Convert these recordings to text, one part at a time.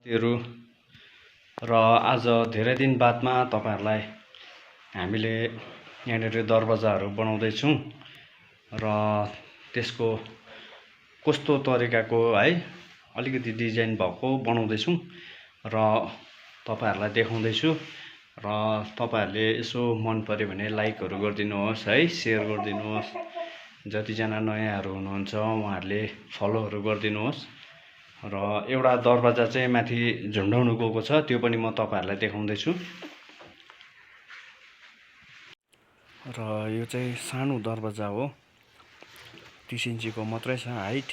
साथीहरु र आज धेरै दिन बादमा तपाईहरुलाई हामीले यहाँनेर दरवाजाहरु बनाउँदै छौं र त्यसको कस्तो तरिकाको है अलिकति डिजाइन भएको बनाउँदै छौं र तपाईहरुलाई देखाउँदै छु र तपाईहरुले यसो मन पर्यो भने लाइकहरु गरिदिनुहोस् है, शेयर गरिदिनुहोस्। जति जना नयाँहरु हुनुहुन्छ उहाँहरुले फलोहरु गरिदिनुहोस् र एउटा दरवाजा चाहिँ माथि झुन्डाउनु गएको छ, त्यो पनि म तपाईहरुलाई देखाउँदै छु। र यो चाहिँ सानो दरवाजा हो, 30 इन्चीको मात्रै छ हाइट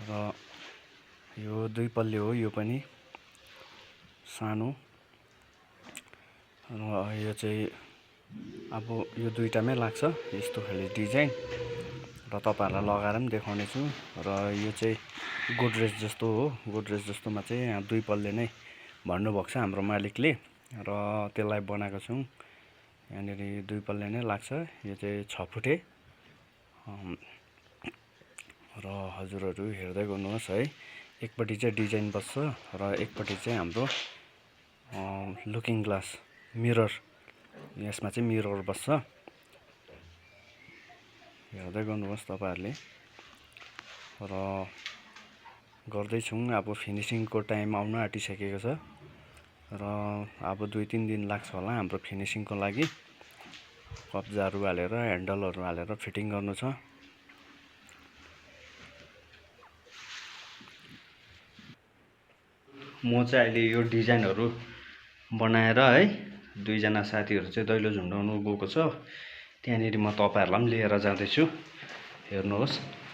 र यो 2 पल्ले हो। यो पनि सानो र यो चाहिँ अब यो दुईटामै लाग्छ यस्तो खाले डिजाइन र तपाईहरुलाई लगाएर पनि देखाउने छु। र यो चाहिँ गोदरेज जस्तो हो, गोदरेज जस्तोमा चाहिँ यहाँ 2 पल्ले नै भन्नुभएको छ हाम्रो मालिकले र त्यसलाई बनाएको छौं। यहाँनेर 2 पल्ले नै लाग्छ। यो चाहिँ 6 फुटे र हजुरहरु हेर्दै गर्नुहोस् है। एकपट्टि चाहिँ डिजाइन बस्छ र एकपट्टि चाहिँ हाम्रो लुकिङ ग्लास मिरर, यसमा चाहिँ मिरर बस्छ। हेर्दै गर्नुहोस् तपाईहरुले र गर्दै छौं। अब फिनिशिङको टाइम आउन आँटिसकेको छ र अब 2-3 दिन लाग्छ होला हाम्रो फिनिशिङको लागि। कब्जाहरु हालेर ह्यान्डलहरु हालेर फिटिङ गर्नु छ। म चाहिँ अहिले यो डिजाइनहरु बनाएर है, 2 जना साथीहरु चाहिँ दैलो झुन्डाउनु गएको छ, त्यहाँनेरि म तपाईहरुलाई पनि लिएर जाँदै छु। हेर्नुहोस्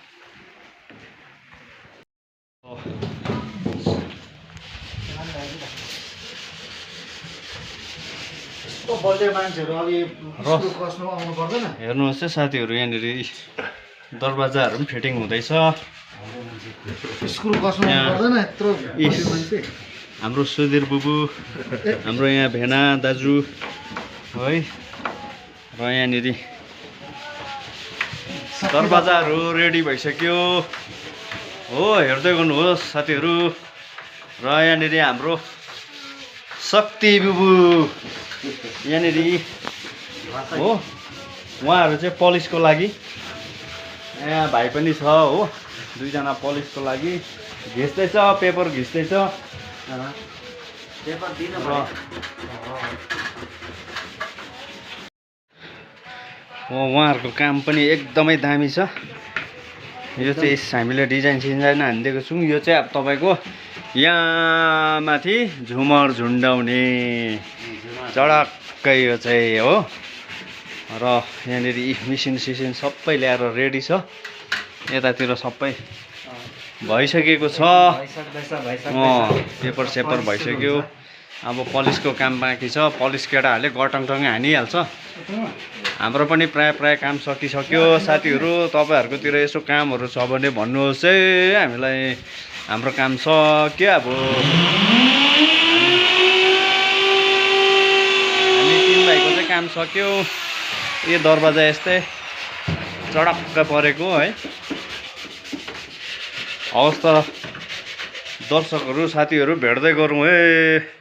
हेर्नुहोस् है साथीहरु, यहाँनेर दरवाजाहरु पनि फिटिङ हुँदैछ। स्कुल कस्नु पर्दैन यत्रो मान्छे। हाम्रो सुधीर बुबु, हाम्रो यहाँ भेना दाजु है, र यहाँनेर दरवाजाहरु रेडी भइसक्यो हो। हेर्दै गर्नुहोस् साथीहरु। र यहाँनेर हाम्रो शक्ति बुबु यहाँनेर हो, उहाँहरु चाहिँ पलिसको लागि, यहाँ भाइ पनि छ हो, 2 जना पलिसको लागि घिच्दैछ, पेपर घिच्दैछ। पेपर दिन पर्यो। उहाँहरुको काम पनि एकदमै दामी छ। यो चाहिँ हामीले डिजाइन हानिदिएको छौं। यो चाहिँ अब तपाईको यहाँ माथि झुमर झुन्डाउने चडक्कै यो चाहिँ हो। र यहाँनेर मिसिन सिसिन सबै ल्याएर रेडी छ। यतातिर सबै भइसकेको छ। पेपर सेपर भइसक्यो। अब पलिसको काम बाँकी छ। पलिस केटाहरूले गटङटङ हानिहाल्छ। हाम्रो पनि प्राय काम सकिसक्यो। साथीहरु तपाईहरुकोतिर यसो कामहरु छ भने भन्नुहोस् है, हामीलाई हाम्रो काम सक्यो। अब हामी 3 भाइको चाहिँ काम सक्यो। यो दरवाजा यस्तै चडक्क परेको है। हवस् त दर्शकहरु साथीहरु भेट्दै गरौँ है।